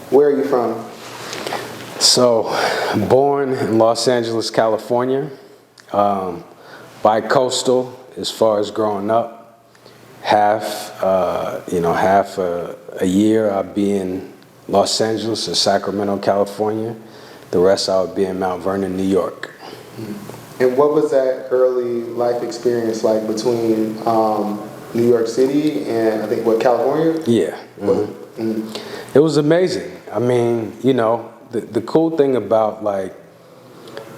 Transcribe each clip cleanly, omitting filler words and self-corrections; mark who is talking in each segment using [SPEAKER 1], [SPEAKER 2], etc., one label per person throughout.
[SPEAKER 1] Where are you from?
[SPEAKER 2] So, born in Los Angeles, California, bi-coastal as far as growing up. Half a year I'll be in Los Angeles or Sacramento, California. The rest I would be in Mount Vernon, New York.
[SPEAKER 1] And what was that early life experience like between New York City and I think California?
[SPEAKER 2] Yeah. It was amazing. I mean, the cool thing about like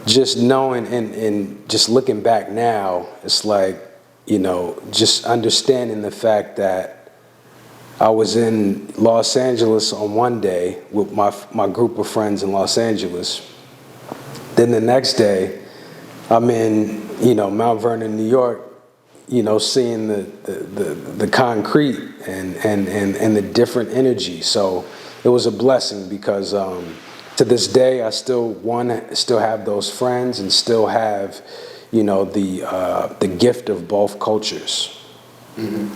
[SPEAKER 2] just knowing and just looking back now, it's like, just understanding the fact that I was in Los Angeles on one day with my group of friends in Los Angeles. Then the next day, I'm in, Mount Vernon, New York, seeing the concrete and the different energy. So it was a blessing because to this day, I still have those friends and still have, the gift of both cultures.
[SPEAKER 1] Mm-hmm.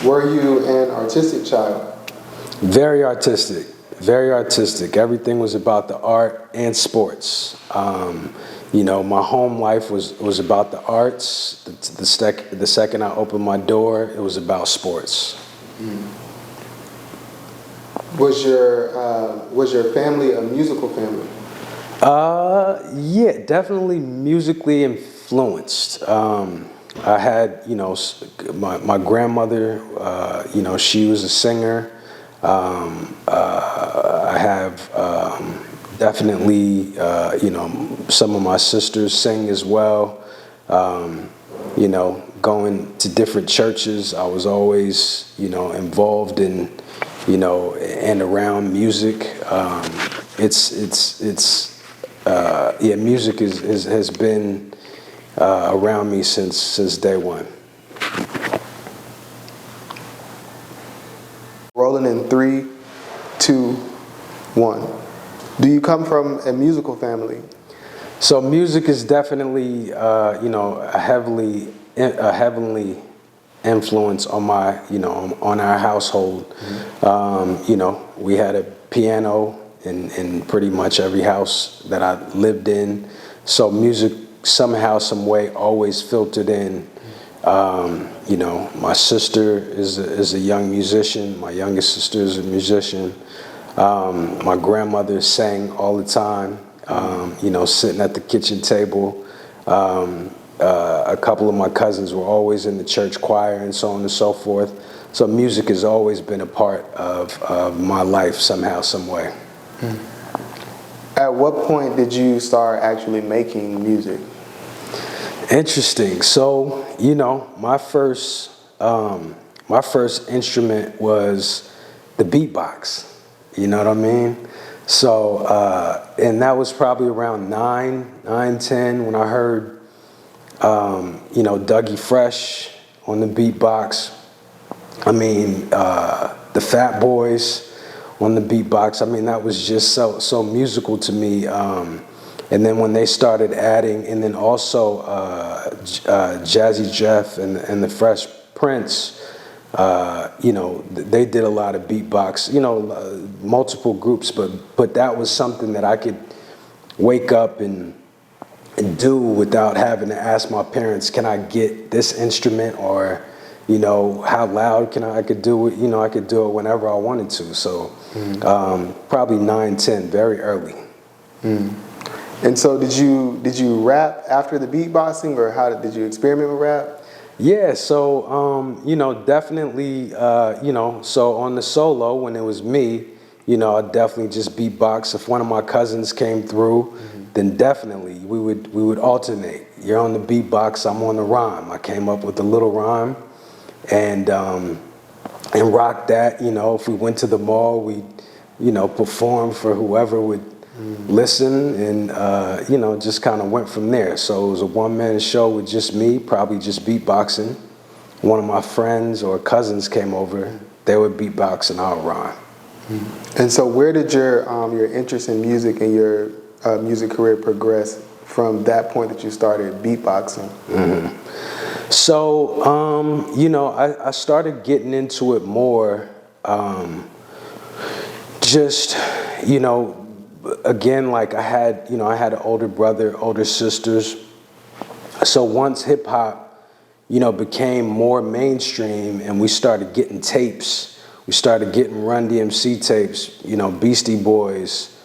[SPEAKER 1] Were you an artistic child?
[SPEAKER 2] Very artistic, very artistic. Everything was about the art and sports. My home life was about the arts. The second I opened my door, it was about sports.
[SPEAKER 1] Mm. Was your family a musical family?
[SPEAKER 2] Yeah, definitely musically influenced. I had, my grandmother, she was a singer. I have definitely, some of my sisters sing as well. Going to different churches, I was always, involved in, and around music. Music has been around me since day one.
[SPEAKER 1] Rolling in 3, 2, 1. Do you come from a musical family?
[SPEAKER 2] So music is definitely, a heavily influence on my, on our household. Mm-hmm. We had a piano in pretty much every house that I lived in. So music somehow, some way, always filtered in. My sister is a young musician. My youngest sister is a musician. My grandmother sang all the time. Sitting at the kitchen table. A couple of my cousins were always in the church choir and so on and so forth. So music has always been a part of my life somehow, some way.
[SPEAKER 1] At what point did you start actually making music?
[SPEAKER 2] Interesting. So, my first instrument was the beatbox. You know what I mean? So, and that was probably around 9, 10 when I heard, Dougie Fresh on the beatbox. I mean, the Fat Boys on the beatbox. I mean, that was just so musical to me. And then when they started adding, and then also Jazzy Jeff and the Fresh Prince, they did a lot of beatbox, multiple groups, but that was something that I could wake up and do without having to ask my parents, can I get this instrument, or, how loud I could do it, I could do it whenever I wanted to. So probably 9, 10, very early.
[SPEAKER 1] Mm. And so did you rap after the beatboxing, or did you experiment with rap?
[SPEAKER 2] Yeah, so, definitely, so on the solo, when it was me, I definitely just beatbox. If one of my cousins came through, then definitely we would alternate. You're on the beatbox, I'm on the rhyme. I came up with a little rhyme and rock that. If we went to the mall, we'd, perform for whoever would listen, and just kind of went from there. So it was a one-man show with just me, probably just beatboxing. One of my friends or cousins came over, they would beatbox and I'll rhyme.
[SPEAKER 1] And so where did your interest in music and your music career progress from that point that you started beatboxing?
[SPEAKER 2] Mm-hmm. So, I started getting into it more just, you know, again, like I had an older brother, older sisters. So once hip hop, you know, became more mainstream and we started getting tapes, we started getting Run DMC tapes, you know, Beastie Boys,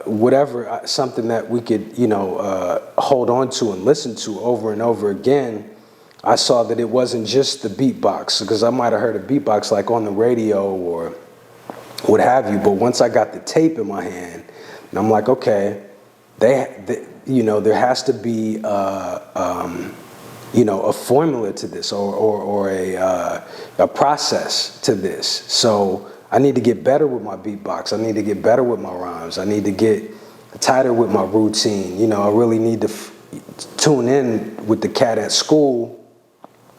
[SPEAKER 2] whatever, something that we could, you know, hold on to and listen to over and over again. I saw that it wasn't just the beatbox, because I might have heard a beatbox like on the radio or what have you, but once I got the tape in my hand, and I'm like, okay, you know, there has to be, you know, a formula to this or a process to this. So I need to get better with my beatbox. I need to get better with my rhymes. I need to get tighter with my routine. You know, I really need to tune in with the cat at school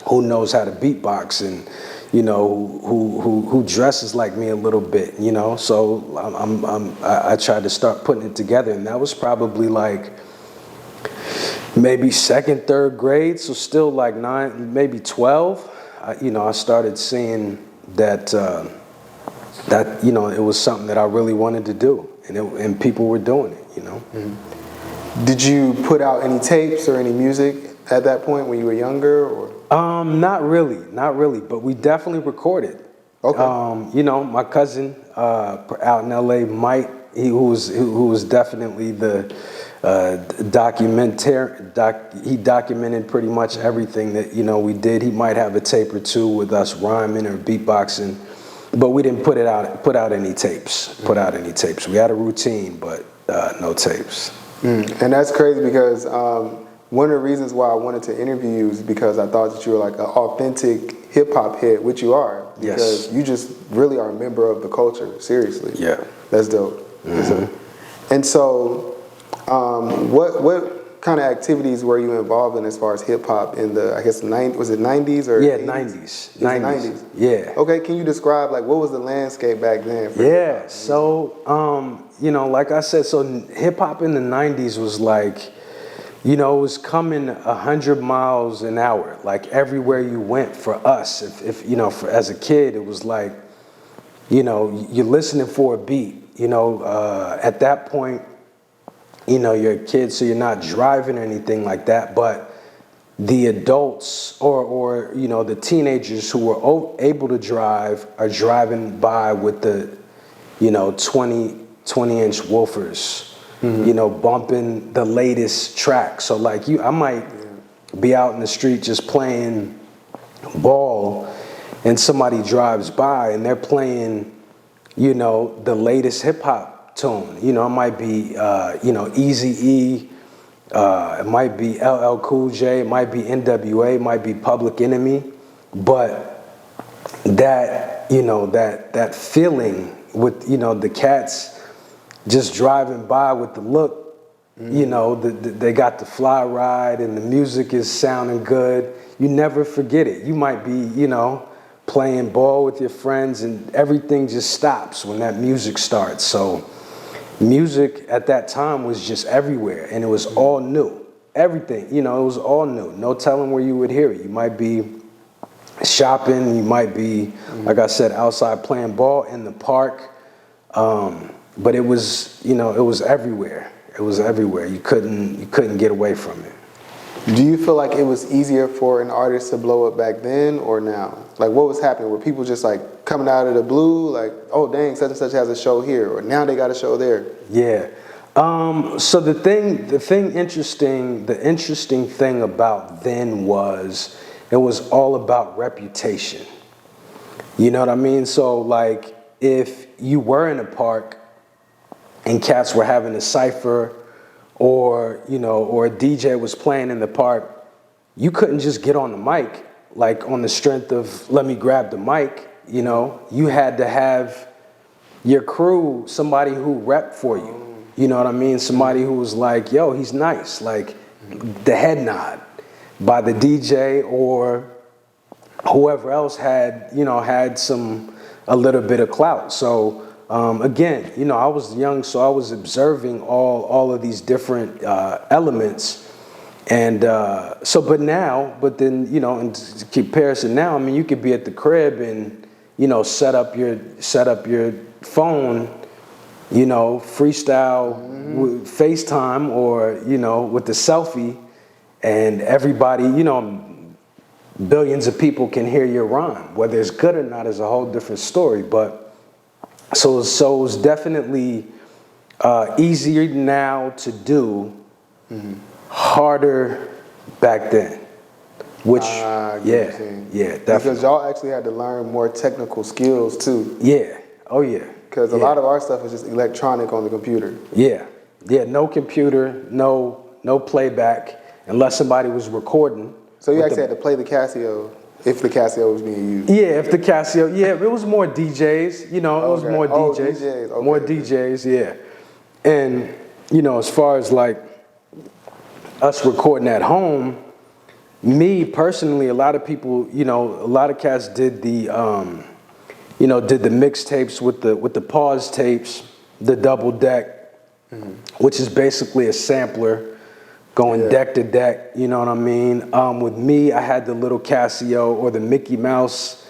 [SPEAKER 2] who knows how to beatbox and, you know, who dresses like me a little bit, you know. So I tried to start putting it together, and that was probably like maybe second, third grade, so still like 9, maybe 12. You know, I started seeing that you know, it was something that I really wanted to do, and people were doing it, you know.
[SPEAKER 1] Mm-hmm. Did you put out any tapes or any music at that point when you were younger, or?
[SPEAKER 2] Not really, but we definitely recorded.
[SPEAKER 1] Okay.
[SPEAKER 2] You know, my cousin out in LA, Mike, who was definitely the he documented pretty much everything that, you know, we did. He might have a tape or two with us rhyming or beatboxing, but we didn't put out any tapes. We had a routine, but no tapes.
[SPEAKER 1] And that's crazy because one of the reasons why I wanted to interview you is because I thought that you were like an authentic hip hop head, which you are. Because
[SPEAKER 2] Yes.
[SPEAKER 1] you just really are a member of the culture. Seriously.
[SPEAKER 2] Yeah.
[SPEAKER 1] That's dope.
[SPEAKER 2] Mm-hmm.
[SPEAKER 1] And so, what kind of activities were you involved in as far as hip hop in the, I guess, was it 90s or?
[SPEAKER 2] Yeah,
[SPEAKER 1] 80s?
[SPEAKER 2] 90s. Yeah.
[SPEAKER 1] Okay, can you describe like what was the landscape back then? For
[SPEAKER 2] Yeah. So, you know, like I said, so hip hop in the 90s was like, you know, it was coming 100 miles an hour, like everywhere you went for us. If you know, as a kid, it was like, you know, you're listening for a beat. You know, at that point, you know, you're a kid, so you're not driving or anything like that. But the adults or you know, the teenagers who were able to drive are driving by with the, you know, 20-inch woofers. Mm-hmm. You know, bumping the latest track. So like I might be out in the street just playing ball, and somebody drives by and they're playing, you know, the latest hip hop tune. You know, it might be, you know, Eazy-E, it might be LL Cool J, it might be NWA, it might be Public Enemy, but that, you know, that feeling with, you know, the cats just driving by with the look, you know, they got the fly ride and the music is sounding good. You never forget it. You might be, you know, playing ball with your friends and everything just stops when that music starts. So music at that time was just everywhere, and it was all new. Everything, you know, it was all new. No telling where you would hear it. You might be shopping, you might be, like I said, outside playing ball in the park. But it was, you know, it was everywhere. It was everywhere. You couldn't get away from it.
[SPEAKER 1] Do you feel like it was easier for an artist to blow up back then or now? Like, what was happening? Were people just like coming out of the blue, like, oh dang, such and such has a show here, or now they got a show there?
[SPEAKER 2] Yeah. So the interesting thing about then was it was all about reputation. You know what I mean? So like, if you were in a park and cats were having a cypher, or, you know, or a DJ was playing in the park, you couldn't just get on the mic, like on the strength of, let me grab the mic, you know. You had to have your crew, somebody who repped for you, you know what I mean? Somebody who was like, yo, he's nice, like the head nod by the DJ, or whoever else had, you know, had a little bit of clout. So, again, you know, I was young, so I was observing all of these different elements, and but then, you know, in comparison now, I mean, you could be at the crib and, you know, set up your phone, freestyle with FaceTime or, with the selfie, and everybody, billions of people can hear your rhyme. Whether it's good or not is a whole different story. But so it's definitely easier now to do, harder back then. Which, yeah, definitely.
[SPEAKER 1] Because y'all actually had to learn more technical skills too.
[SPEAKER 2] Yeah, oh yeah.
[SPEAKER 1] Because a lot of our stuff is just electronic on the computer.
[SPEAKER 2] Yeah, no computer, no playback, unless somebody was recording.
[SPEAKER 1] So you actually had to play the Casio if the Casio was being used.
[SPEAKER 2] Yeah, if the Casio, it was more DJs, it was more DJs.
[SPEAKER 1] DJs. Okay.
[SPEAKER 2] More DJs, yeah. And, as far as like us recording at home, me personally, a lot of people, a lot of cats did the, did the mixtapes with the pause tapes, the double deck, which is basically a sampler going deck to deck, you know what I mean? With me, I had the little Casio or the Mickey Mouse,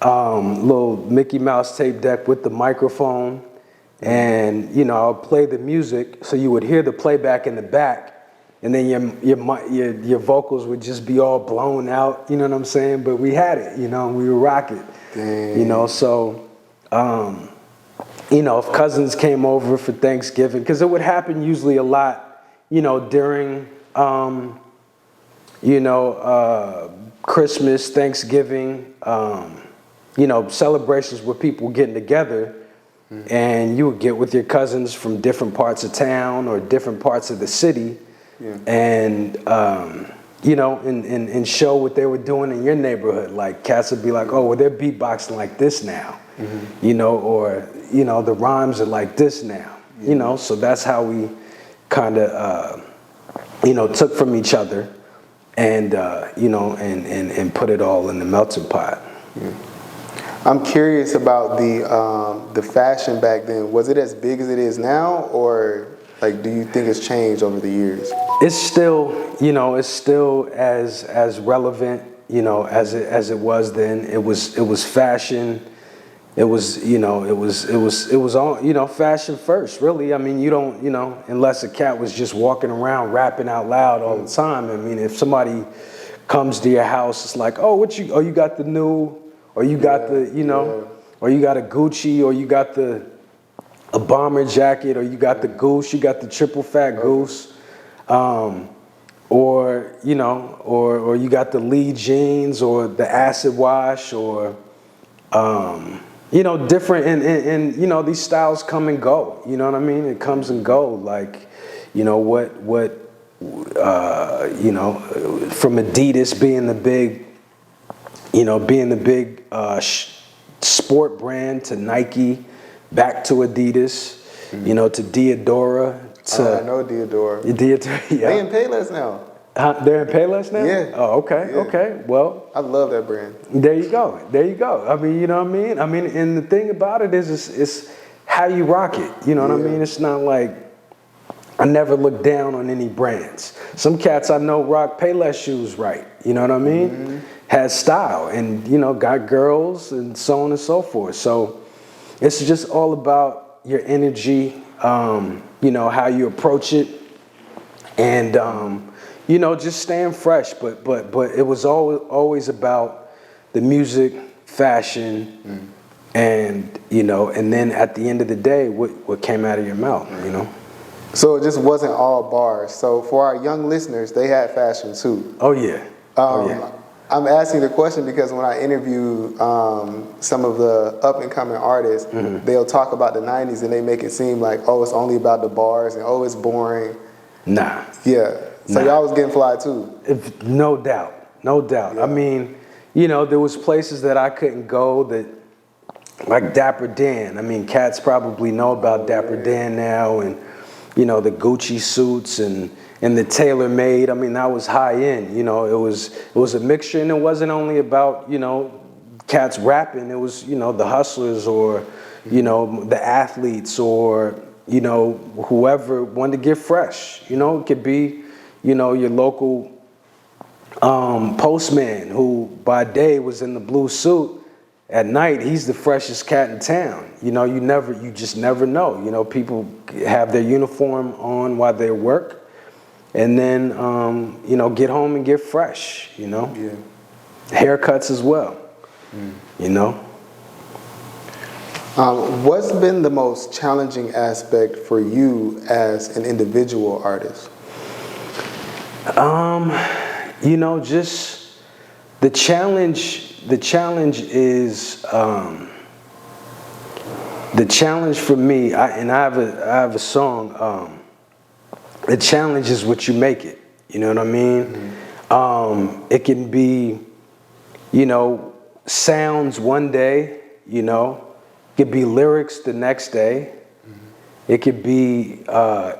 [SPEAKER 2] little Mickey Mouse tape deck with the microphone. And, I'll play the music so you would hear the playback in the back. And then your vocals would just be all blown out, you know what I'm saying? But we had it, we were rocking.
[SPEAKER 1] Dang.
[SPEAKER 2] So, if cousins came over for Thanksgiving, because it would happen usually a lot, during, Christmas, Thanksgiving, celebrations with people getting together, and you would get with your cousins from different parts of town or different parts of the city. And, and show what they were doing in your neighborhood. Like cats would be like, oh, well, they're beatboxing like this now, or, the rhymes are like this now, so that's how we kind of, took from each other and, and put it all in the melting pot.
[SPEAKER 1] I'm curious about the fashion back then. Was it as big as it is now, or like, do you think it's changed over the years?
[SPEAKER 2] It's still, as relevant, as it was then. It was fashion. It was all, fashion first, really. I mean, you don't, unless a cat was just walking around rapping out loud all the time. I mean, if somebody comes to your house, it's like, oh, you got the new, or you got the, or you got a Gucci, or you got a bomber jacket, or you got the goose, you got the triple fat goose, or you got the Lee jeans, or the acid wash, or different, and these styles come and go. You know what I mean? It comes and go. Like, from Adidas being the big, sport brand, to Nike, back to Adidas, to Diadora.
[SPEAKER 1] I know Diadora.
[SPEAKER 2] Diadora, yeah.
[SPEAKER 1] They in Payless now.
[SPEAKER 2] They're in Payless now?
[SPEAKER 1] Yeah.
[SPEAKER 2] Oh, okay,
[SPEAKER 1] Yeah.
[SPEAKER 2] okay. Well,
[SPEAKER 1] I love that brand.
[SPEAKER 2] there you go. I mean, you know what I mean? I mean, and the thing about it is, it's how you rock it. You know what I mean? It's not like, I never look down on any brands. Some cats I know rock Payless shoes right. You know what I mean? Has style and, got girls and so on and so forth. So it's just all about your energy, how you approach it, and, just staying fresh. But it was always about the music, fashion, and, and then at the end of the day, what came out of your mouth,
[SPEAKER 1] So it just wasn't all bars. So for our young listeners, they had fashion too.
[SPEAKER 2] Oh, yeah.
[SPEAKER 1] I'm asking the question because when I interview some of the up-and-coming artists, they'll talk about the 90s and they make it seem like, oh, it's only about the bars and, oh, it's boring.
[SPEAKER 2] Nah.
[SPEAKER 1] Yeah. So y'all was getting fly too.
[SPEAKER 2] No doubt. Yeah. I mean, there was places that I couldn't go that, like Dapper Dan. I mean, cats probably know about Dapper Dan now, and, the Gucci suits and the tailor-made. I mean, that was high-end. It was a mixture, and it wasn't only about, cats rapping. It was, the hustlers, or, the athletes, or, whoever wanted to get fresh. It could be, your local postman who by day was in the blue suit, at night, he's the freshest cat in town. You know, you just never know. You know, people have their uniform on while they work, and then, you know, get home and get fresh, you know.
[SPEAKER 1] Yeah.
[SPEAKER 2] Haircuts as well, you know.
[SPEAKER 1] What's been the most challenging aspect for you as an individual artist?
[SPEAKER 2] You know, just the challenge is, the challenge for me, I have a song, the challenge is what you make it, you know what I mean? It can be, you know, sounds one day, you know, it could be lyrics the next day, it could be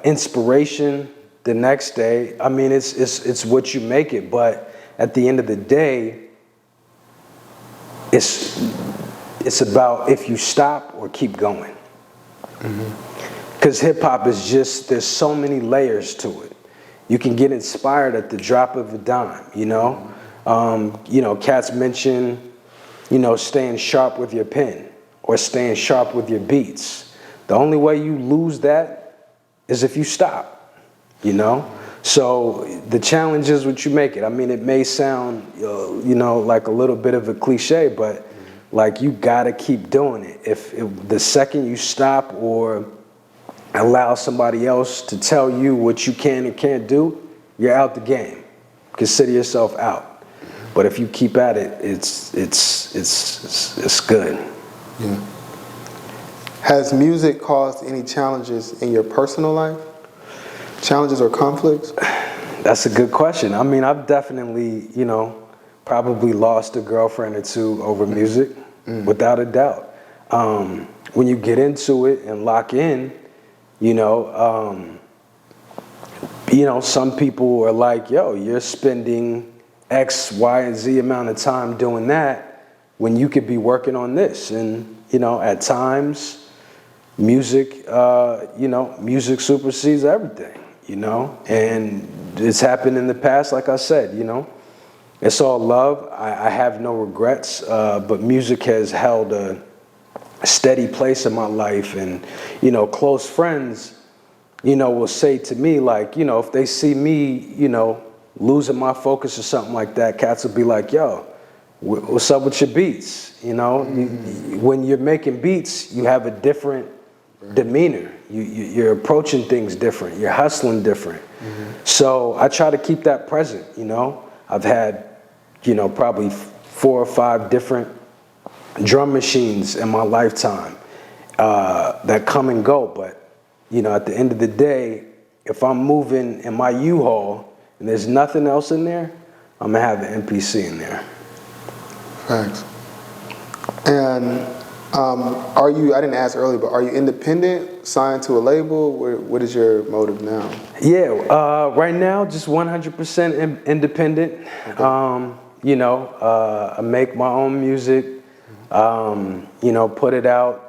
[SPEAKER 2] inspiration the next day. I mean, it's what you make it, but at the end of the day, it's about if you stop or keep going. Because hip hop is just, there's so many layers to it. You can get inspired at the drop of a dime, you know? You know, cats mention, you know, staying sharp with your pen or staying sharp with your beats. The only way you lose that is if you stop, you know? So the challenge is what you make it. I mean, it may sound, you know, like a little bit of a cliche, but like you gotta keep doing it. If the second you stop or allow somebody else to tell you what you can and can't do, you're out the game. Consider yourself out. But if you keep at it, it's good.
[SPEAKER 1] Yeah. Has music caused any challenges in your personal life? Challenges or conflicts?
[SPEAKER 2] That's a good question. I mean, I've definitely, you know, probably lost a girlfriend or two over music, without a doubt. When you get into it and lock in, you know, some people are like, yo, you're spending X, Y, and Z amount of time doing that when you could be working on this. And, you know, at times, music, music supersedes everything, you know? And it's happened in the past, like I said, you know? It's all love. I have no regrets, but music has held a steady place in my life. And, you know, close friends, you know, will say to me, like, you know, if they see me, you know, losing my focus or something like that, cats will be like, yo, what's up with your beats? You know, when you're making beats, you have a different demeanor. You're approaching things different. You're hustling different. So I try to keep that present, you know. I've had, you know, probably 4 or 5 different drum machines in my lifetime that come and go. But, you know, at the end of the day, if I'm moving in my U-Haul and there's nothing else in there, I'm going to have an MPC in there.
[SPEAKER 1] Thanks. And are you, I didn't ask earlier, but are you independent, signed to a label? What is your motive now?
[SPEAKER 2] Yeah, right now, just 100% independent. Okay. You know, I make my own music, you know, put it out,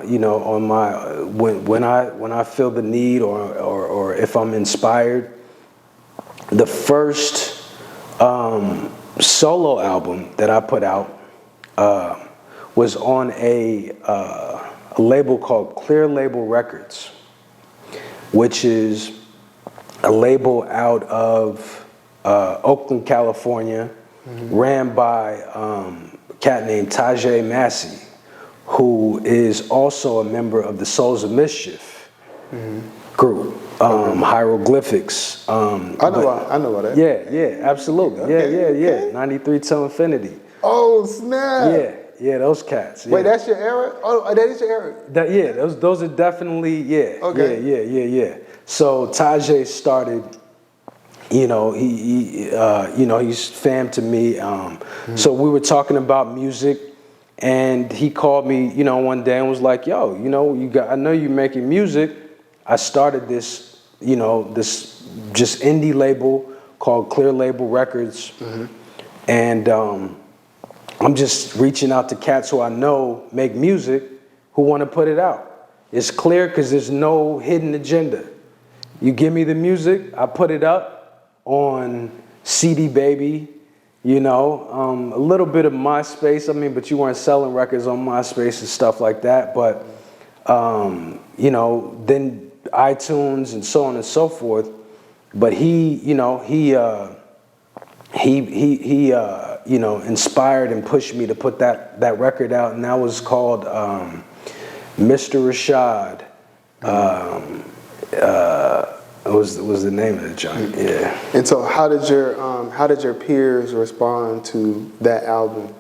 [SPEAKER 2] you know, on my, when I feel the need or if I'm inspired. The first solo album that I put out was on a label called Clear Label Records, which is a label out of Oakland, California, ran by a cat named Tajay Massey, who is also a member of the Souls of Mischief group. Hieroglyphics. I
[SPEAKER 1] know about that.
[SPEAKER 2] Yeah, absolutely.
[SPEAKER 1] Okay,
[SPEAKER 2] Yeah. 93 Till Infinity.
[SPEAKER 1] Oh, snap.
[SPEAKER 2] Yeah, those cats. Yeah.
[SPEAKER 1] Wait, that's your era? Oh, that is your era?
[SPEAKER 2] Those are definitely,
[SPEAKER 1] Okay.
[SPEAKER 2] Yeah. So Tajay started, you know, he's fam to me. So we were talking about music, and he called me, you know, one day and was like, yo, you know, I know you're making music. I started this, you know, this just indie label called Clear Label Records. And I'm just reaching out to cats who I know make music who want to put it out. It's clear because there's no hidden agenda. You give me the music, I put it up on CD Baby, a little bit of MySpace. I mean, but you weren't selling records on MySpace and stuff like that. But, then iTunes and so on and so forth. But he inspired and pushed me to put that record out, and that was called Mr. Rashad. Was the name of the joint? Yeah.
[SPEAKER 1] And so, how did your peers respond to that album?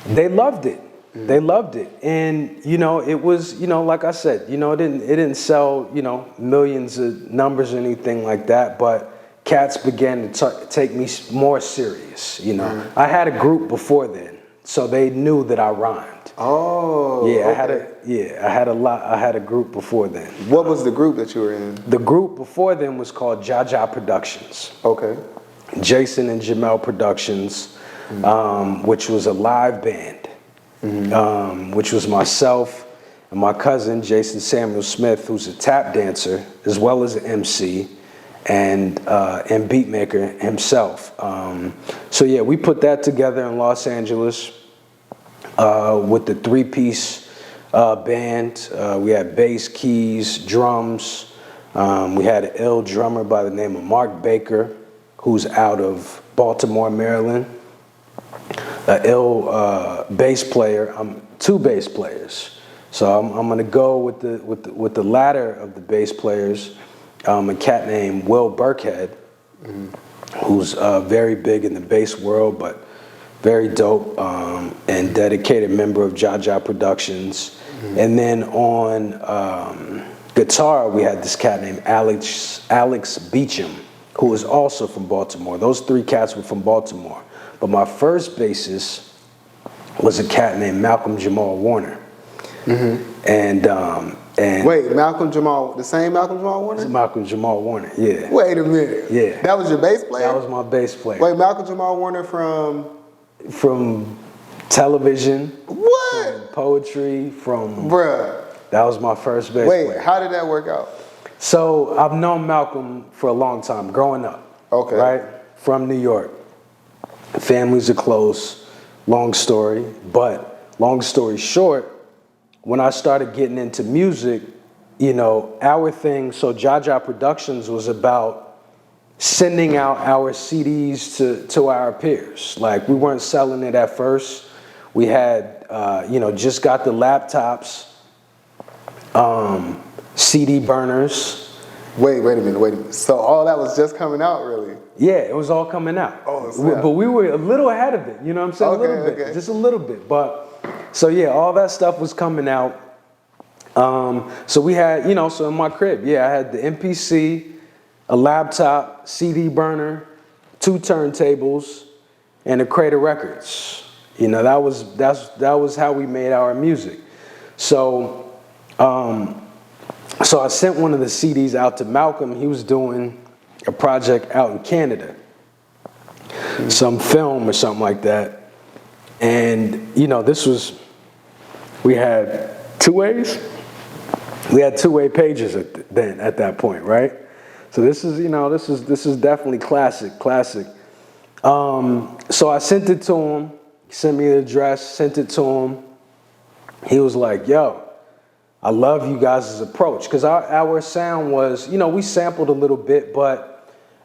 [SPEAKER 2] They loved it. They loved it, and it was like I said, it didn't sell millions of numbers or anything like that, but cats began to take me more serious. I had a group before then, so they knew that I rhymed.
[SPEAKER 1] Oh,
[SPEAKER 2] yeah,
[SPEAKER 1] okay.
[SPEAKER 2] I had a group before then.
[SPEAKER 1] What was the group that you were in?
[SPEAKER 2] The group before then was called Jaja Productions.
[SPEAKER 1] Okay.
[SPEAKER 2] Jason and Jamel Productions, which was a live band. Which was myself and my cousin Jason Samuel Smith, who's a tap dancer as well as an MC and beat maker himself. So yeah, we put that together in Los Angeles with the 3-piece band. We had bass, keys, drums. We had an ill drummer by the name of Mark Baker, who's out of Baltimore, Maryland. An ill bass player. 2 bass players. So I'm gonna go with the latter of the bass players. A cat named Will Burkhead, who's very big in the bass world, but very dope and dedicated member of Jaja Productions. And then on guitar, we had this cat named Alex Beecham, who is also from Baltimore. Those 3 cats were from Baltimore. But my first bassist was a cat named Malcolm Jamal Warner. And
[SPEAKER 1] wait, Malcolm Jamal, the same Malcolm Jamal Warner?
[SPEAKER 2] Malcolm Jamal Warner, yeah.
[SPEAKER 1] Wait a minute.
[SPEAKER 2] Yeah.
[SPEAKER 1] That was your bass player?
[SPEAKER 2] That was my bass player.
[SPEAKER 1] Wait, Malcolm Jamal Warner
[SPEAKER 2] from television.
[SPEAKER 1] What?
[SPEAKER 2] From poetry, from...
[SPEAKER 1] Bruh.
[SPEAKER 2] That was my first bass player.
[SPEAKER 1] Wait, how did that work out?
[SPEAKER 2] So I've known Malcolm for a long time, growing up.
[SPEAKER 1] Okay.
[SPEAKER 2] Right? From New York. Families are close, long story. But long story short, when I started getting into music, our thing, so Jaja Productions was about sending out our CDs to our peers. Like, we weren't selling it at first. We had, just got the laptops, CD burners.
[SPEAKER 1] Wait a minute. So all that was just coming out, really?
[SPEAKER 2] Yeah, it was all coming out.
[SPEAKER 1] Oh, snap.
[SPEAKER 2] But we were a little ahead of it, you know what I'm saying?
[SPEAKER 1] Okay,
[SPEAKER 2] a little bit,
[SPEAKER 1] okay.
[SPEAKER 2] just a little bit. But, so yeah, all that stuff was coming out. So we had, so in my crib, I had the MPC, a laptop, CD burner, 2 turntables, and a crate of records. That was how we made our music. So so I sent one of the CDs out to Malcolm. He was doing a project out in Canada, some film or something like that. And we had 2-ways. We had 2-way pages at that point, right? So this is definitely classic. So I sent it to him. He sent me the address, sent it to him. He was like, yo, I love you guys' approach. Because our sound was, we sampled a little bit, but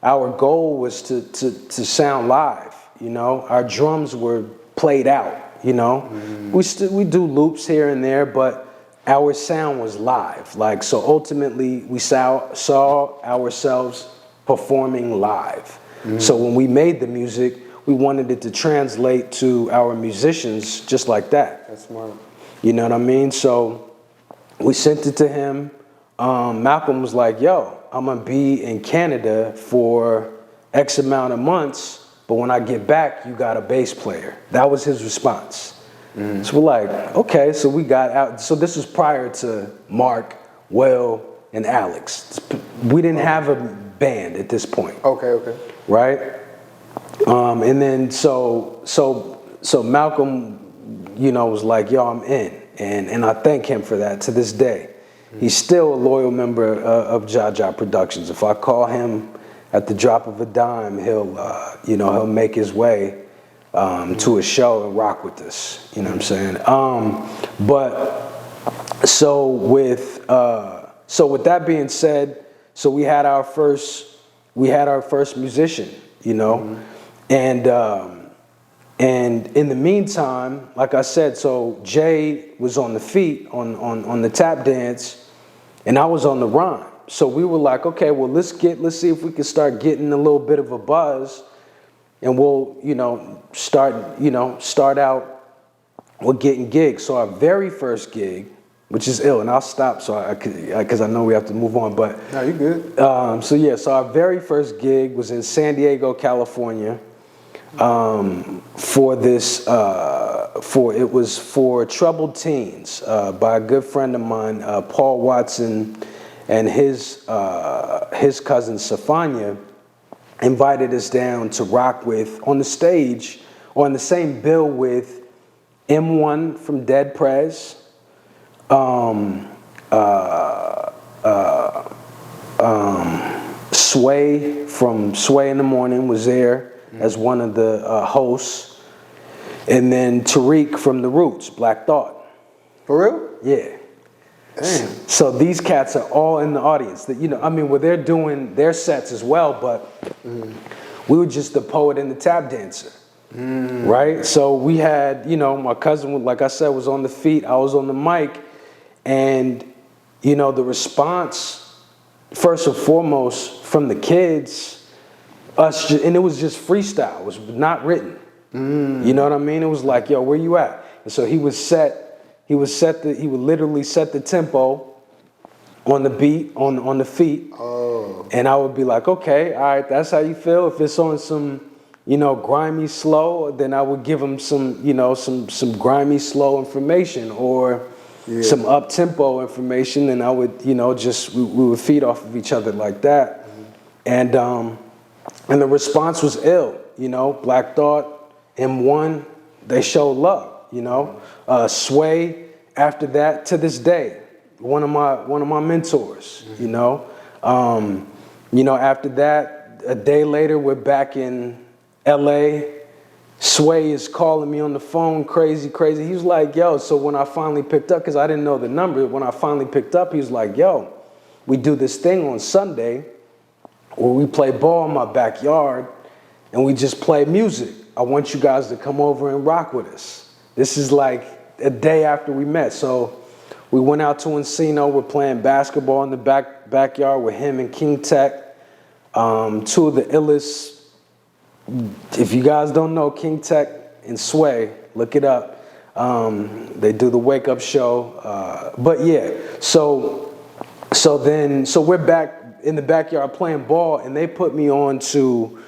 [SPEAKER 2] our goal was to sound live, Our drums were played out, We do loops here and there, but our sound was live. Like, so ultimately, we saw ourselves performing live. So when we made the music, we wanted it to translate to our musicians just like that.
[SPEAKER 1] That's smart.
[SPEAKER 2] You know what I mean? So we sent it to him. Malcolm was like, yo, I'm going to be in Canada for X amount of months, but when I get back, you got a bass player. That was his response. So we're like, okay, so we got out. So this was prior to Mark, Will, and Alex. We didn't have a band at this point.
[SPEAKER 1] Okay.
[SPEAKER 2] Right? And then so Malcolm, was like, yo, I'm in. And I thank him for that to this day. He's still a loyal member of Jaja Productions. If I call him at the drop of a dime, he'll make his way to a show and rock with us. You know what I'm saying? But so with that being said, so we had our first musician, you know, and in the meantime, like I said, so Jay was on the feet on the tap dance, and I was on the rhyme. So we were like, okay, well let's see if we can start getting a little bit of a buzz, and we'll start out with getting gigs. So our very first gig, which is ill, and I'll stop because I know we have to move on. But
[SPEAKER 1] no, you good.
[SPEAKER 2] So our very first gig was in San Diego, California. For Troubled Teens by a good friend of mine, Paul Watson, and his cousin Safanya invited us down to rock with on the stage, or on the same bill with M1 from Dead Prez, Sway from Sway in the Morning was there as one of the hosts, and then Tariq from The Roots, Black Thought.
[SPEAKER 1] For real?
[SPEAKER 2] Yeah.
[SPEAKER 1] Damn.
[SPEAKER 2] So these cats are all in the audience. Well, they're doing their sets as well, but we were just the poet and the tap dancer, right? So we had, my cousin, like I said, was on the feet. I was on the mic, and the response, first and foremost, from the kids. And it was just freestyle. It was not written. You know what I mean? It was like, yo, where you at? And so he would literally set the tempo on the beat, on the feet.
[SPEAKER 1] Oh.
[SPEAKER 2] And I would be like, okay, all right, that's how you feel. If it's on some, grimy slow, then I would give him some grimy slow information, or some up tempo information, and I would, we would feed off of each other like that. And the response was ill, Black Thought, M1, they showed love, Sway, after that, to this day, one of my mentors, after that, a day later, we're back in LA. Sway is calling me on the phone, crazy. He was like, yo, so when I finally picked up, because I didn't know the number, when I finally picked up, he was like, yo, we do this thing on Sunday where we play ball in my backyard and we just play music. I want you guys to come over and rock with us. This is like a day after we met. So we went out to Encino. We're playing basketball in the backyard with him and King Tech. Two of the illest. If you guys don't know, King Tech and Sway, look it up. They do the Wake Up Show. But yeah, so we're back in the backyard playing ball, and they put me on to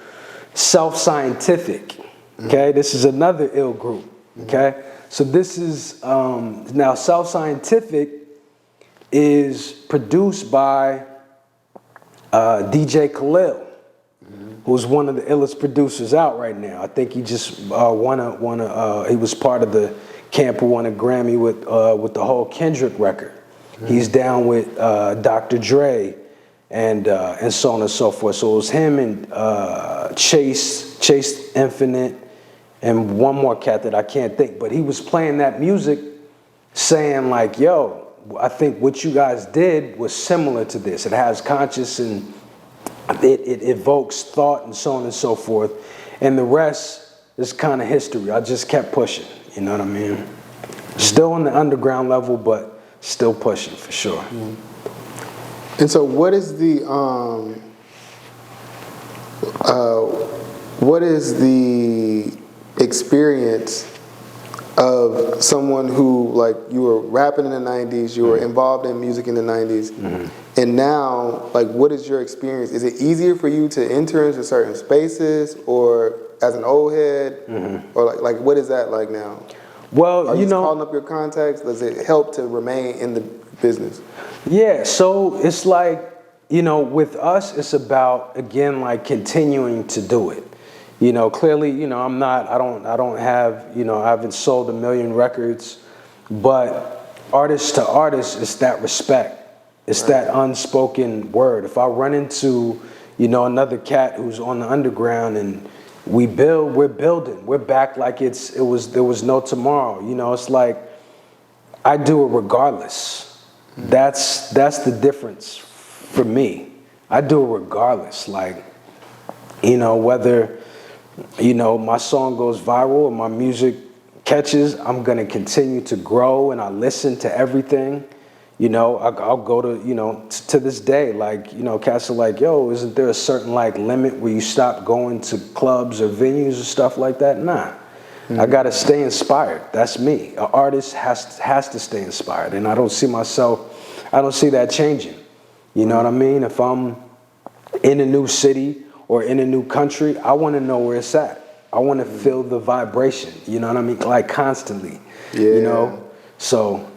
[SPEAKER 2] Self-Scientific. Okay, this is another ill group. Okay, so this is now Self-Scientific is produced by DJ Khalil, who's one of the illest producers out right now. I think he just he was part of the camp who won a Grammy with the whole Kendrick record. He's down with Dr. Dre and so on and so forth. So it was him and Chase Infinite, and one more cat that I can't think. But he was playing that music, saying like, yo, I think what you guys did was similar to this. It has conscious and it evokes thought and so on and so forth. And the rest is kind of history. I just kept pushing, you know what I mean? Still on the underground level, but still pushing for sure.
[SPEAKER 1] And so what is the experience of someone who, like, you were rapping in the 90s, you were involved in music in the 90s, and now, like, what is your experience? Is it easier for you to enter into certain spaces, or as an old head, or like what is that like now?
[SPEAKER 2] Well,
[SPEAKER 1] Are you calling up your contacts? Does it help to remain in the business? Yeah,
[SPEAKER 2] so it's like, with us, it's about, again, like continuing to do it. Clearly, I don't have, I haven't sold 1 million records, but artist to artist, it's that respect. It's that unspoken word. If I run into, another cat who's on the underground and, we're building, we're back like there was no tomorrow. You know, it's like I do it regardless. That's the difference for me. I do it regardless. Like, you know, whether, you know, my song goes viral or my music catches, I'm gonna continue to grow, and I listen to everything. You know, I'll go to, you know, to this day, like, you know, cats are like, yo, isn't there a certain like limit where you stop going to clubs or venues or stuff like that? Nah. I gotta stay inspired. That's me. An artist has to stay inspired, and I don't see that changing. You know what I mean? If I'm in a new city or in a new country, I want to know where it's at. I want to feel the vibration. You know what I mean? Like constantly.
[SPEAKER 1] Yeah.
[SPEAKER 2] You know. So,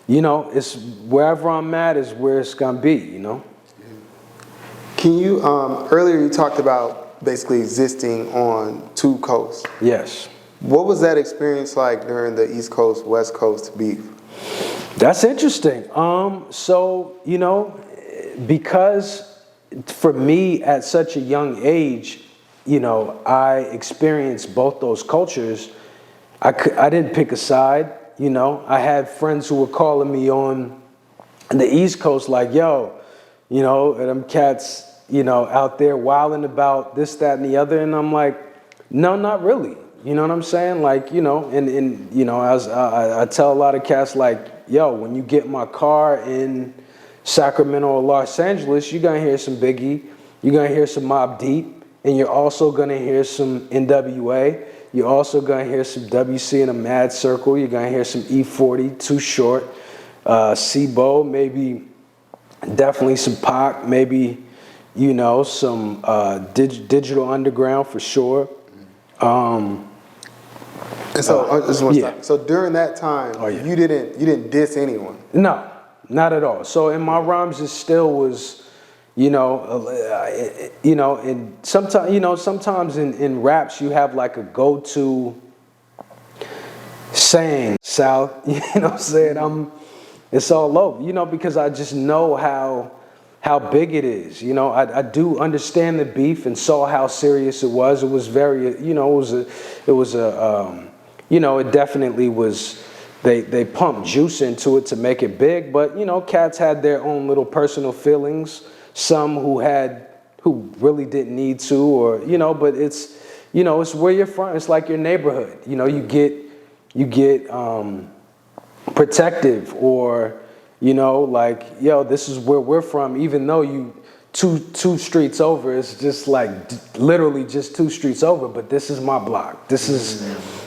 [SPEAKER 2] you know, it's wherever I'm at is where it's gonna be. You know.
[SPEAKER 1] Can you? Earlier you talked about basically existing on two coasts.
[SPEAKER 2] Yes.
[SPEAKER 1] What was that experience like during the East Coast, West Coast beef?
[SPEAKER 2] That's interesting. So, you know, because for me at such a young age, you know, I experienced both those cultures. I didn't pick a side, you know. I had friends who were calling me on the East Coast like, yo, you know, them cats, you know, out there wilding about this, that, and the other. And I'm like, no, not really. You know what I'm saying? Like, you know, and you know, I tell a lot of cats like, yo, when you get in my car in Sacramento or Los Angeles, you're going to hear some Biggie, you're going to hear some Mobb Deep, and you're also going to hear some NWA. You're also going to hear some WC in a Mad Circle. You're going to hear some E40, Too Short, C-Bo, maybe definitely some Pac, maybe, you know, some Digital Underground for sure.
[SPEAKER 1] And so, I just want to
[SPEAKER 2] yeah.
[SPEAKER 1] stop. So during that time, you didn't diss anyone.
[SPEAKER 2] No, not at all. So in my rhymes, it still was, you know, and sometimes in raps you have like a go-to saying, South. You know what I'm saying? It's all over. You know, because I just know how big it is. You know, I do understand the beef and saw how serious it was. It was very, you know, you know, it definitely was, they pumped juice into it to make it big, but, you know, cats had their own little personal feelings, some who really didn't need to, or, you know, but it's, you know, it's where you're from. It's like your neighborhood. You know, you get protective, or, you know, like, yo, this is where we're from, even though you two streets over, it's just like literally just 2 streets over, but this is my block. This is,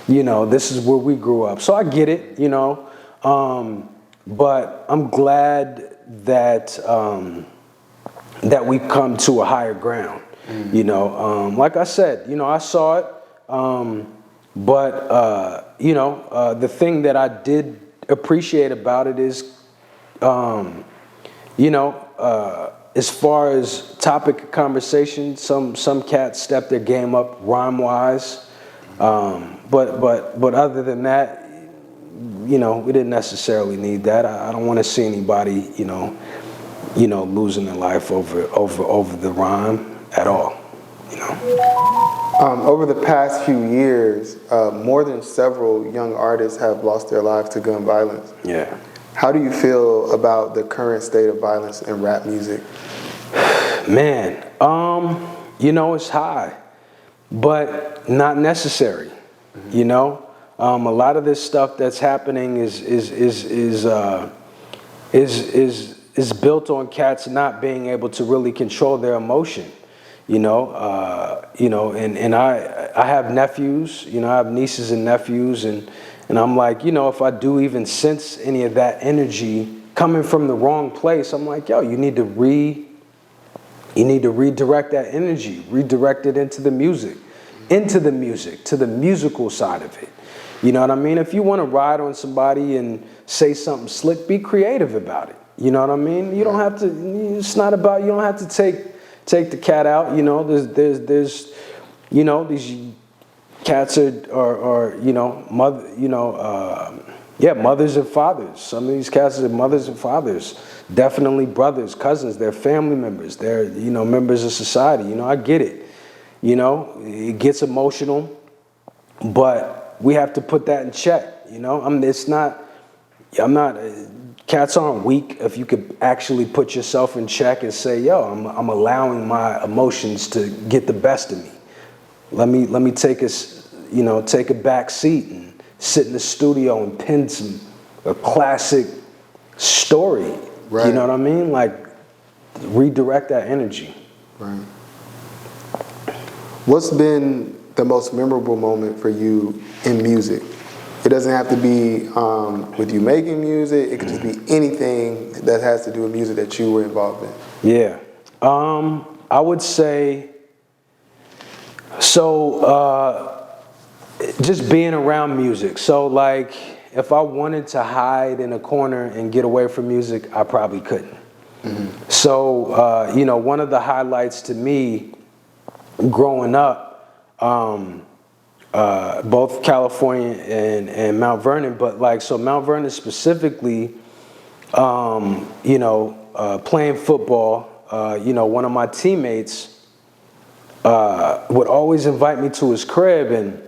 [SPEAKER 2] you know, this is where we grew up. So I get it, you know, but I'm glad that that we've come to a higher ground. You know, like I said, you know, I saw it, but you know, the thing that I did appreciate about it is, you know, as far as topic of conversation, some cats step their game up rhyme-wise, but other than that, you know, we didn't necessarily need that. I don't want to see anybody, you know, losing their life over the rhyme at all, you know.
[SPEAKER 1] Over the past few years, more than several young artists have lost their lives to gun violence.
[SPEAKER 2] Yeah.
[SPEAKER 1] How do you feel about the current state of violence in rap music?
[SPEAKER 2] Man, you know, it's high, but not necessary. You know, a lot of this stuff that's happening is built on cats not being able to really control their emotion. You know, and I have nephews. You know, I have nieces and nephews, and I'm like, you know, if I do even sense any of that energy coming from the wrong place, I'm like, yo, you need to redirect that energy, redirect it into the music, to the musical side of it. You know what I mean? If you want to ride on somebody and say something slick, be creative about it. You know what I mean? You don't have to. It's not about. You don't have to take the cat out. You know, there's you know, these cats are you know, mothers and fathers. Some of these cats are mothers and fathers, definitely brothers, cousins. They're family members. They're, you know, members of society. You know, I get it. You know, it gets emotional, but we have to put that in check. You know, I'm not, cats aren't weak if you could actually put yourself in check and say, yo, I'm allowing my emotions to get the best of me. Let me take a back seat and sit in the studio and pen a classic story.
[SPEAKER 1] Right.
[SPEAKER 2] You know what I mean? Like, redirect that energy.
[SPEAKER 1] Right. What's been the most memorable moment for you in music? It doesn't have to be with you making music. It could just be anything that has to do with music that you were involved in.
[SPEAKER 2] Yeah. I would say, just being around music. So like, if I wanted to hide in a corner and get away from music, I probably couldn't. Mm-hmm. So, one of the highlights to me growing up, both California and Mount Vernon, but like, so Mount Vernon specifically, playing football, one of my teammates would always invite me to his crib, and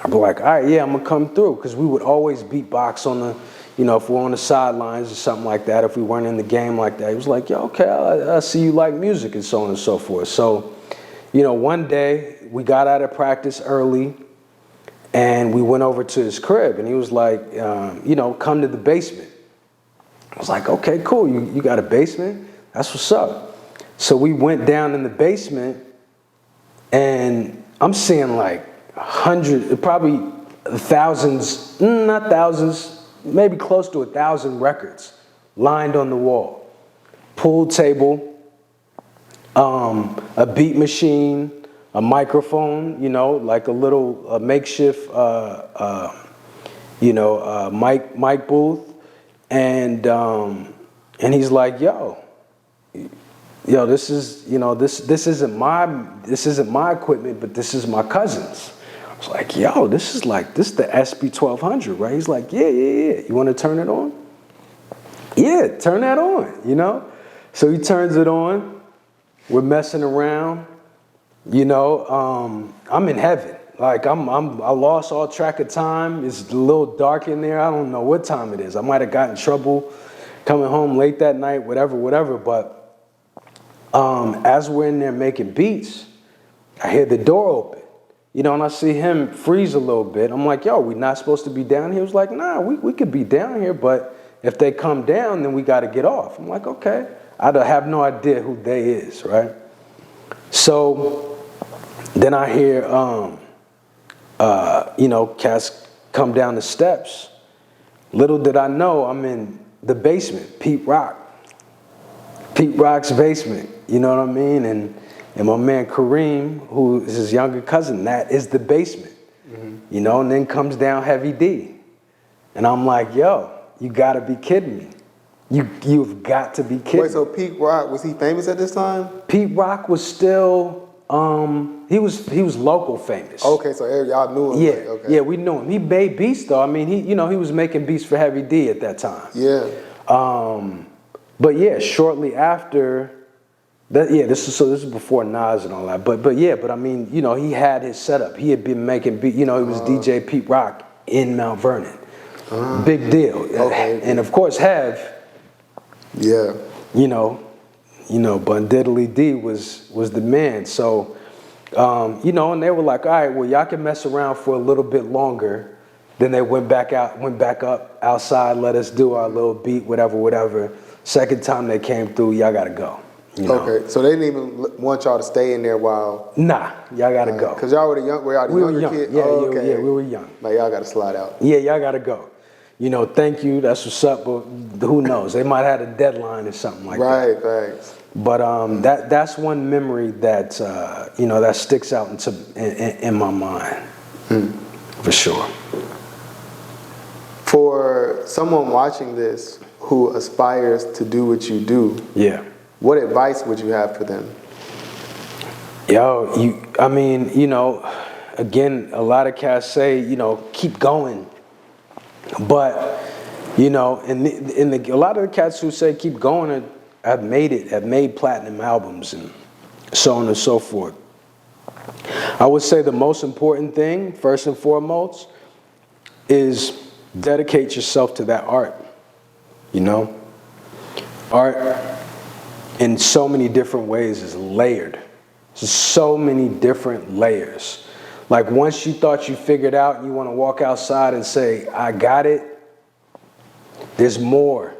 [SPEAKER 2] I'd be like, all right, yeah, I'm gonna come through, because we would always beatbox on the, if we're on the sidelines or something like that, if we weren't in the game like that. He was like, yo, okay, I see you like music, and so on and so forth. So, one day we got out of practice early and we went over to his crib, and he was like, come to the basement. I was like, okay, cool. You got a basement? That's what's up. So we went down in the basement, and I'm seeing like hundreds, probably thousands, not thousands, maybe close to 1,000 records lined on the wall. Pool table, a beat machine, a microphone, like a little makeshift, mic booth, and he's like, yo, this isn't my equipment, but this is my cousin's. I was like, yo, this is the SB1200, right? He's like, yeah. You want to turn it on? Yeah, turn that on, So he turns it on. We're messing around, I'm in heaven. Like I lost all track of time. It's a little dark in there. I don't know what time it is. I might have gotten in trouble coming home late that night, whatever. But as we're in there making beats, I hear the door open, and I see him freeze a little bit. I'm like, yo, we not supposed to be down here? He was like, nah, we could be down here, but if they come down, then we got to get off. I'm like, okay. I have no idea who they is, right? So then I hear, cats come down the steps. Little did I know, I'm in the basement, Pete Rock's basement, you know what I mean? And my man Kareem, who is his younger cousin, that is the basement, mm-hmm. And then comes down Heavy D. And I'm like, yo, you gotta be kidding me. You've got to be kidding.
[SPEAKER 1] Wait, so Pete Rock, was he famous at this time?
[SPEAKER 2] Pete Rock was still, he was local famous.
[SPEAKER 1] Okay, so y'all knew him.
[SPEAKER 2] Yeah,
[SPEAKER 1] like, okay.
[SPEAKER 2] Yeah, we knew him. He made beats though. I mean, he was making beats for Heavy D at that time.
[SPEAKER 1] Yeah.
[SPEAKER 2] But yeah, shortly after that, this is before Nas and all that. But I mean, he had his setup. He had been making beats. He was DJ Pete Rock in Mount Vernon. Big deal. Okay. And of course, Hev.
[SPEAKER 1] Yeah.
[SPEAKER 2] But Diddly D was the man. So, and they were like, all right, well, y'all can mess around for a little bit longer. Then they went back up outside, let us do our little beat, whatever. Second time they came through, y'all gotta go.
[SPEAKER 1] Okay, so they didn't even want y'all to stay in there while.
[SPEAKER 2] Nah, y'all gotta go.
[SPEAKER 1] Cause y'all were the younger kids.
[SPEAKER 2] Yeah, yeah, we were young.
[SPEAKER 1] Like y'all gotta slide out.
[SPEAKER 2] Yeah, y'all gotta go. Thank you. That's what's up. But who knows? They might have had a deadline or something like that.
[SPEAKER 1] Right, thanks.
[SPEAKER 2] But that's one memory that that sticks out in my mind, for sure.
[SPEAKER 1] For someone watching this who aspires to do what you do,
[SPEAKER 2] yeah,
[SPEAKER 1] what advice would you have for them?
[SPEAKER 2] Yo, again, a lot of cats say, keep going. But, a lot of the cats who say keep going have made platinum albums and so on and so forth. I would say the most important thing, first and foremost, is dedicate yourself to that art. You know, art in so many different ways is layered. There's so many different layers. Like once you thought you figured out and you want to walk outside and say, I got it, there's more.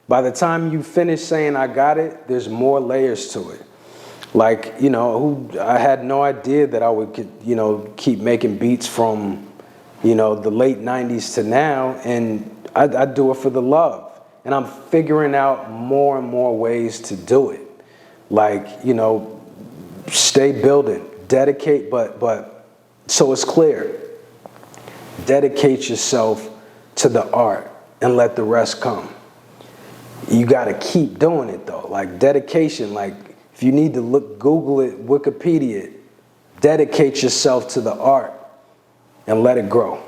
[SPEAKER 2] By the time you finish saying I got it, there's more layers to it. Like, you know, I had no idea that I would, you know, keep making beats from, you know, the late 90s to now, and I do it for the love. And I'm figuring out more and more ways to do it. Like, you know, stay building, dedicate, but so it's clear. Dedicate yourself to the art and let the rest come. You got to keep doing it though. Like dedication, like if you need to look, Google it, Wikipedia it, dedicate yourself to the art and let it grow.